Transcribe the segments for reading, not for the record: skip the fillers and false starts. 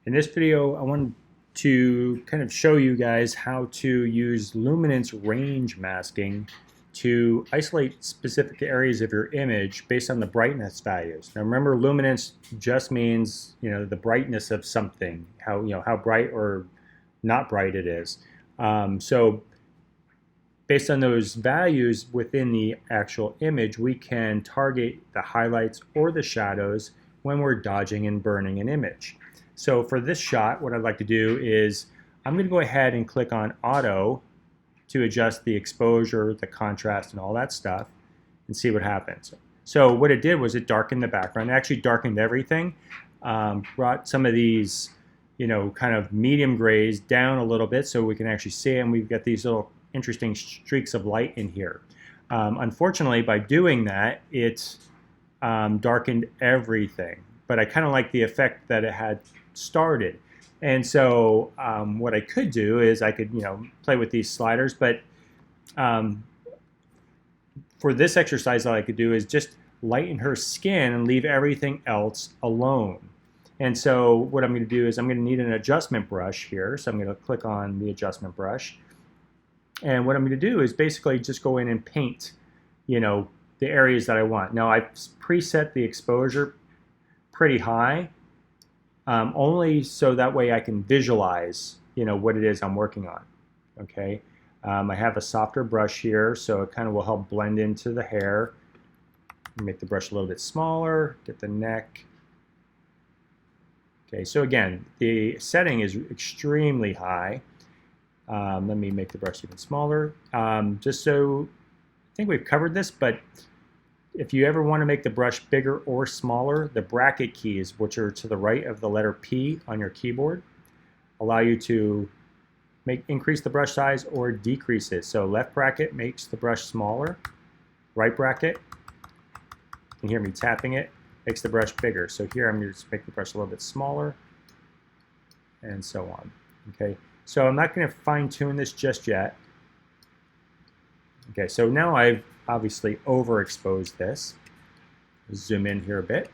In this video, I wanted to kind of show you guys how to use luminance range masking to isolate specific areas of your image based on the brightness values. Now remember, luminance just means, the brightness of something, how bright or not bright it is. So based on those values within the actual image, we can target the highlights or the shadows when we're dodging and burning an image. So for this shot, what I'd like to do is I'm going to go ahead and click on Auto to adjust the exposure, the contrast, and all that stuff, and see what happens. So what it did was it darkened the background. It actually darkened everything, brought some of these, kind of medium grays down a little bit so we can actually see it, and we've got these little interesting streaks of light in here. Unfortunately, by doing that, it darkened everything, but I kind of like the effect that it had started. And so what I could do is I could, play with these sliders, but for this exercise, all I could do is just lighten her skin and leave everything else alone. And so what I'm going to do is I'm going to need an adjustment brush here. So I'm going to click on the adjustment brush. And what I'm going to do is basically just go in and paint, the areas that I want. Now I've preset the exposure pretty high, only so that way I can visualize, what it is I'm working on. Okay, I have a softer brush here, so it kind of will help blend into the hair. Make the brush a little bit smaller, get the neck. Okay, so again, the setting is extremely high. Let me make the brush even smaller. Just so, I think we've covered this, but if you ever want to make the brush bigger or smaller, the bracket keys, which are to the right of the letter P on your keyboard, allow you to increase the brush size or decrease it. So left bracket makes the brush smaller, right bracket, you can hear me tapping it, makes the brush bigger. So here I'm going to just make the brush a little bit smaller, and so on. Okay, so I'm not going to fine tune this just yet. Okay, so now I've obviously overexposed this. Zoom in here a bit.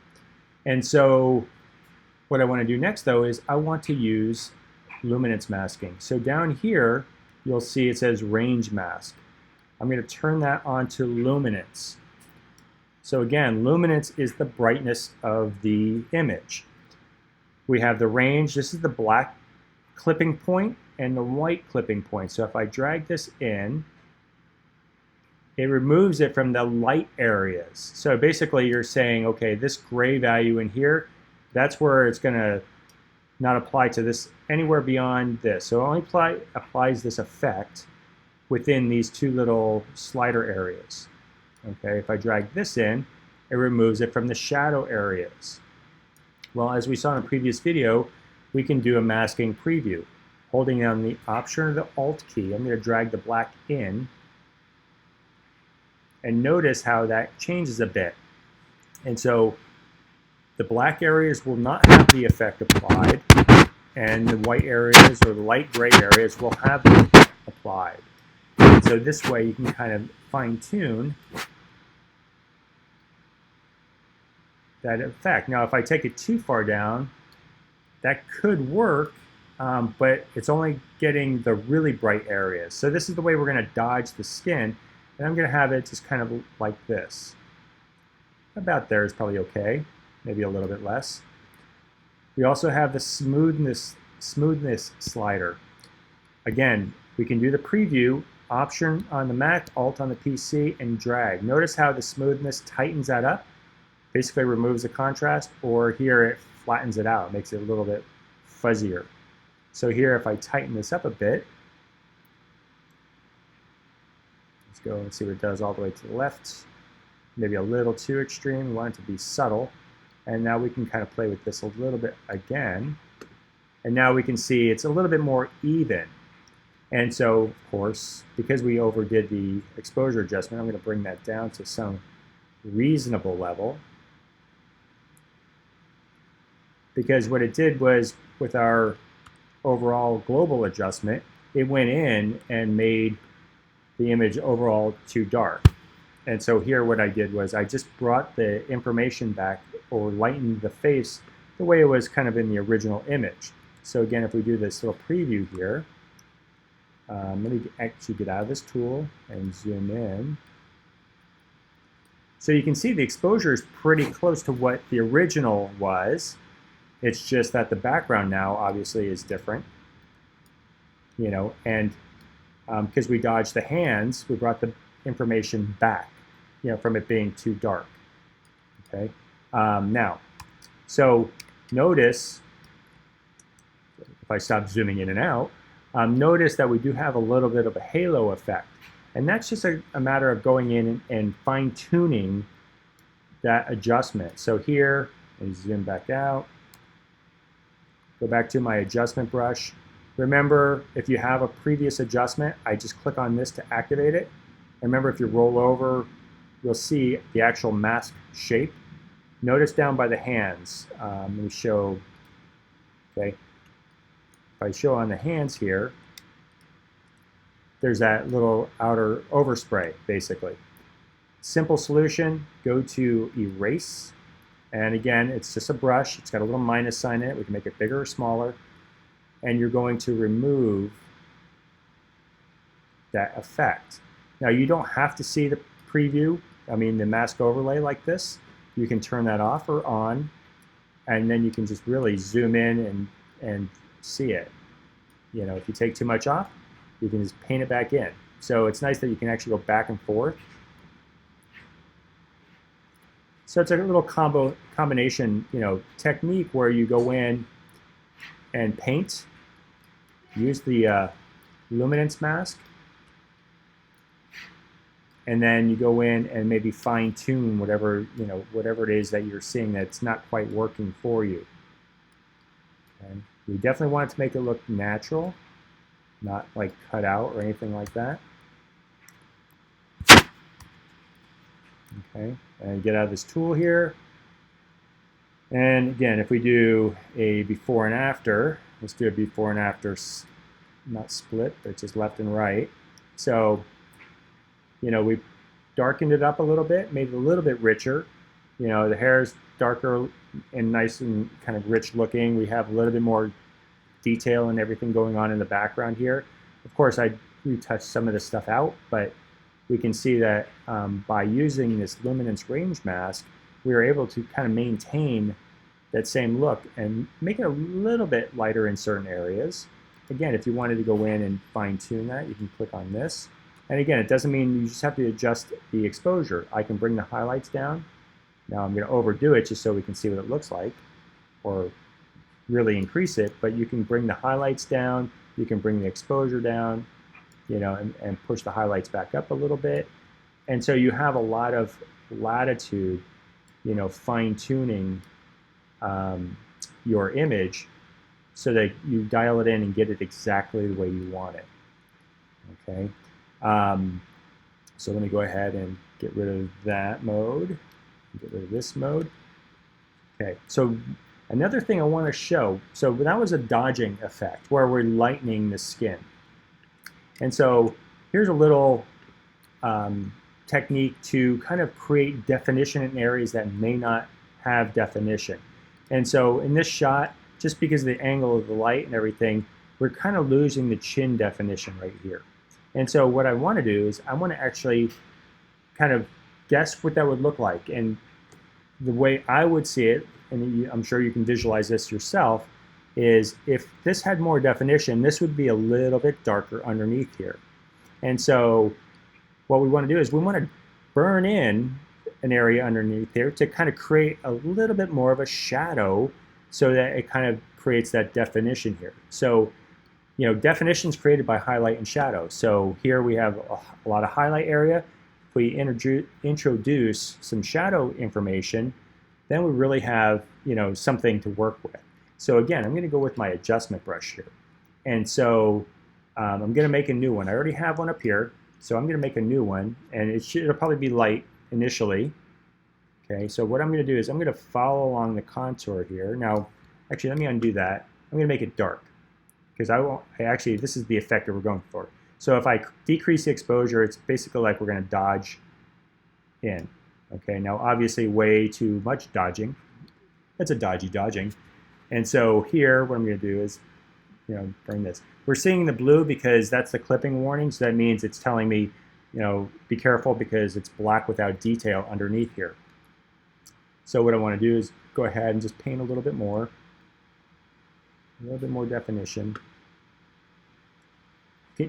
And so what I want to do next, though, is I want to use luminance masking. So down here, you'll see it says range mask. I'm going to turn that on to luminance. So again, luminance is the brightness of the image. We have the range. This is the black clipping point and the white clipping point. So if I drag this in, it removes it from the light areas. So basically you're saying, okay, this gray value in here, that's where it's going to not apply to this anywhere beyond this. So it only applies this effect within these two little slider areas. Okay, if I drag this in, it removes it from the shadow areas. Well, as we saw in a previous video, we can do a masking preview. Holding down the Option or the Alt key, I'm going to drag the black in, and notice how that changes a bit. And so the black areas will not have the effect applied, and the white areas or the light gray areas will have it applied. And so this way you can kind of fine tune that effect. Now if I take it too far down, that could work, but it's only getting the really bright areas. So this is the way we're going to dodge the skin. And I'm going to have it just kind of like this. About there is probably okay, maybe a little bit less. We also have the smoothness slider. Again, we can do the preview, Option on the Mac, Alt on the PC, and drag. Notice how the smoothness tightens that up, basically removes the contrast, or here it flattens it out, makes it a little bit fuzzier. So here, if I tighten this up a bit, go and see what it does all the way to the left. Maybe a little too extreme. We want it to be subtle. And now we can kind of play with this a little bit again. And now we can see it's a little bit more even. And so, of course, because we overdid the exposure adjustment, I'm going to bring that down to some reasonable level. Because what it did was, with our overall global adjustment, it went in and made the image overall too dark. And so here what I did was I just brought the information back, or lightened the face the way it was kind of in the original image. So again, if we do this little preview here, let me actually get out of this tool and zoom in. So you can see the exposure is pretty close to what the original was. It's just that the background now obviously is different, you know, and because we dodged the hands, we brought the information back, you know, from it being too dark. Okay. Now, so notice, if I stop zooming in and out, notice that we do have a little bit of a halo effect. And that's just a matter of going in and fine-tuning that adjustment. So here, and zoom back out, go back to my adjustment brush. Remember, if you have a previous adjustment, I just click on this to activate it. And remember, if you roll over, you'll see the actual mask shape. Notice down by the hands, let me show, okay. If I show on the hands here, there's that little outer overspray, basically. Simple solution, go to erase. And again, it's just a brush. It's got a little minus sign in it. We can make it bigger or smaller. And you're going to remove that effect. Now, you don't have to see the preview, I mean the mask overlay like this. You can turn that off or on, and then you can just really zoom in and see it. You know, if you take too much off, you can just paint it back in. So it's nice that you can actually go back and forth. So it's a little combination, you know, technique where you go in and paint, use the Luminance mask, and then you go in and maybe fine tune whatever, you know, whatever it is that you're seeing that's not quite working for you. Okay. We definitely want it to make it look natural, not like cut out or anything like that. Okay, and get out of this tool here. And again, if we do a before and after, let's do a before and after, not split, but just left and right. So, you know, we darkened it up a little bit, made it a little bit richer. You know, the hair is darker and nice and kind of rich looking. We have a little bit more detail and everything going on in the background here. Of course, I retouched some of this stuff out, but we can see that by using this Luminance range mask, we were able to kind of maintain that same look and make it a little bit lighter in certain areas. Again, if you wanted to go in and fine tune that, you can click on this. And again, it doesn't mean you just have to adjust the exposure. I can bring the highlights down. Now I'm going to overdo it just so we can see what it looks like, or really increase it, but you can bring the highlights down, you can bring the exposure down, you know, and push the highlights back up a little bit. And so you have a lot of latitude, you know, fine-tuning your image so that you dial it in and get it exactly the way you want it. Okay. So let me go ahead and get rid of that mode, get rid of this mode. Okay, so another thing I want to show, so that was a dodging effect where we're lightening the skin. And so here's a little technique to kind of create definition in areas that may not have definition. And so in this shot, just because of the angle of the light and everything, we're kind of losing the chin definition right here. And so what I want to do is I want to actually kind of guess what that would look like. And the way I would see it, and I'm sure you can visualize this yourself, is if this had more definition, this would be a little bit darker underneath here. And so what we want to do is we want to burn in an area underneath here to kind of create a little bit more of a shadow so that it kind of creates that definition here. So, you know, definition is created by highlight and shadow. So here we have a lot of highlight area. If we introduce some shadow information, then we really have, you know, something to work with. So again, I'm going to go with my adjustment brush here. And so I'm going to make a new one. I already have one up here, so I'm going to make a new one, and it'll probably be light initially. Okay, so what I'm going to do is I'm going to follow along the contour here. Now, actually, let me undo that. I'm going to make it dark, because actually, this is the effect that we're going for. So if I decrease the exposure, it's basically like we're going to dodge in. Okay, now obviously way too much dodging. That's a dodging. And so here, what I'm going to do is bring this. We're seeing the blue because that's the clipping warning, so that means it's telling me, be careful because it's black without detail underneath here. So what I want to do is go ahead and just paint a little bit more definition.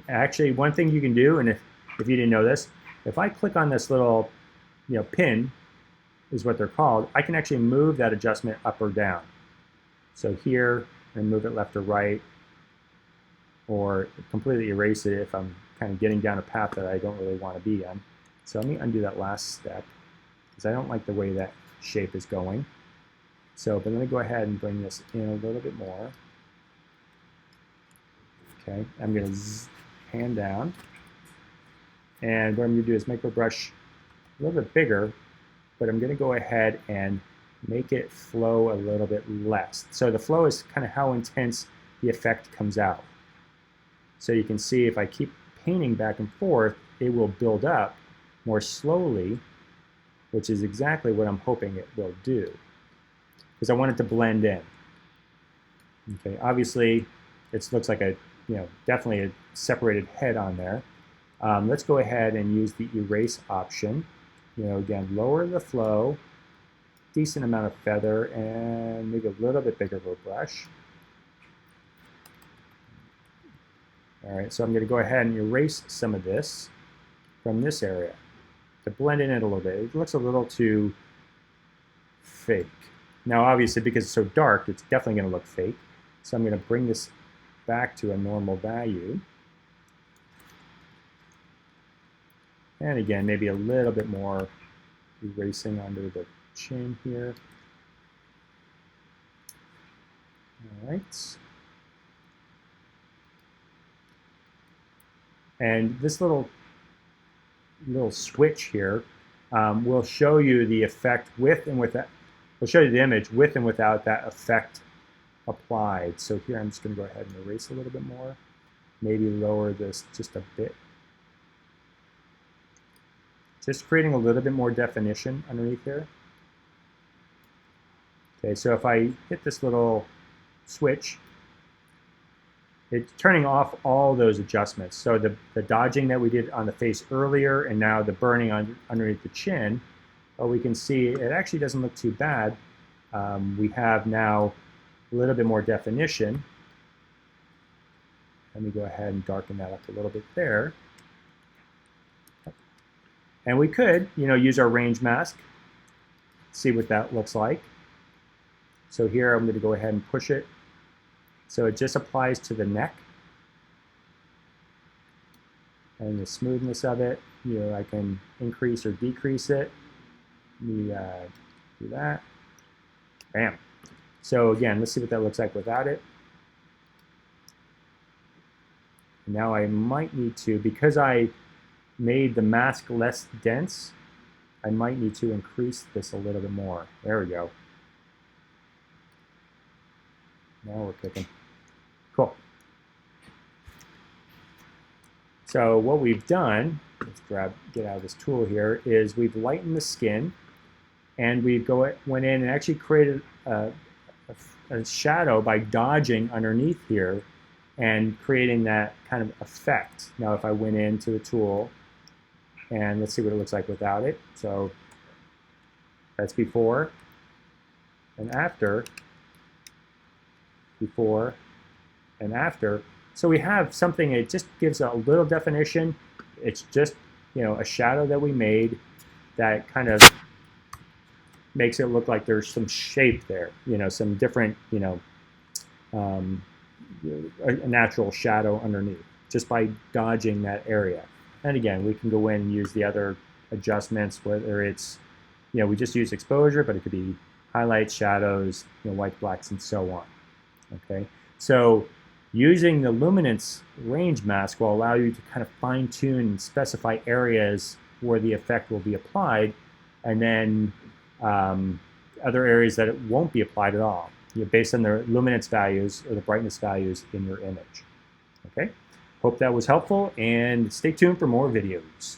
Actually, one thing you can do, and if you didn't know this, if I click on this little, pin, is what they're called, I can actually move that adjustment up or down. So here, and move it left or right, or completely erase it if I'm kind of getting down a path that I don't really want to be on. So let me undo that last step, because I don't like the way that shape is going. So, but let me go ahead and bring this in a little bit more. Okay, I'm going to pan down, and what I'm going to do is make the brush a little bit bigger, but I'm going to go ahead and make it flow a little bit less. So the flow is kind of how intense the effect comes out. So you can see if I keep painting back and forth, it will build up more slowly, which is exactly what I'm hoping it will do, because I want it to blend in. Okay, obviously it looks like a definitely a separated head on there. Let's go ahead and use the erase option. Again, lower the flow, decent amount of feather, and maybe a little bit bigger of a brush. All right, so I'm going to go ahead and erase some of this from this area to blend in it a little bit. It looks a little too fake. Now, obviously, because it's so dark, it's definitely going to look fake. So I'm going to bring this back to a normal value. And again, maybe a little bit more erasing under the chin here. All right. And this little switch here will show you the effect with and without. Will show you the image with and without that effect applied. So here I'm just going to go ahead and erase a little bit more. Maybe lower this just a bit. Just creating a little bit more definition underneath here. Okay, so if I hit this little switch, it's turning off all those adjustments. So the dodging that we did on the face earlier, and now the burning underneath the chin, well, we can see it actually doesn't look too bad. We have now a little bit more definition. Let me go ahead and darken that up a little bit there. And we could, use our range mask, see what that looks like. So here I'm going to go ahead and push it. So it just applies to the neck. And the smoothness of it, I can increase or decrease it. Let me do that. Bam. So again, let's see what that looks like without it. Now I might need to, because I made the mask less dense, I might need to increase this a little bit more. There we go. Now we're cooking. Cool. So what we've done, let's get out of this tool here, is we've lightened the skin, and we went in and actually created a shadow by dodging underneath here and creating that kind of effect. Now if I went into the tool, and let's see what it looks like without it. So that's before and after, before and after. So we have something, it just gives a little definition. It's just, a shadow that we made that kind of makes it look like there's some shape there, some different, a natural shadow underneath, just by dodging that area. And again, we can go in and use the other adjustments, whether it's, we just use exposure, but it could be highlights, shadows, white, blacks, and so on. Okay, so using the Luminance range mask will allow you to kind of fine tune and specify areas where the effect will be applied, and then other areas that it won't be applied at all, based on the luminance values or the brightness values in your image. Okay, hope that was helpful, and stay tuned for more videos.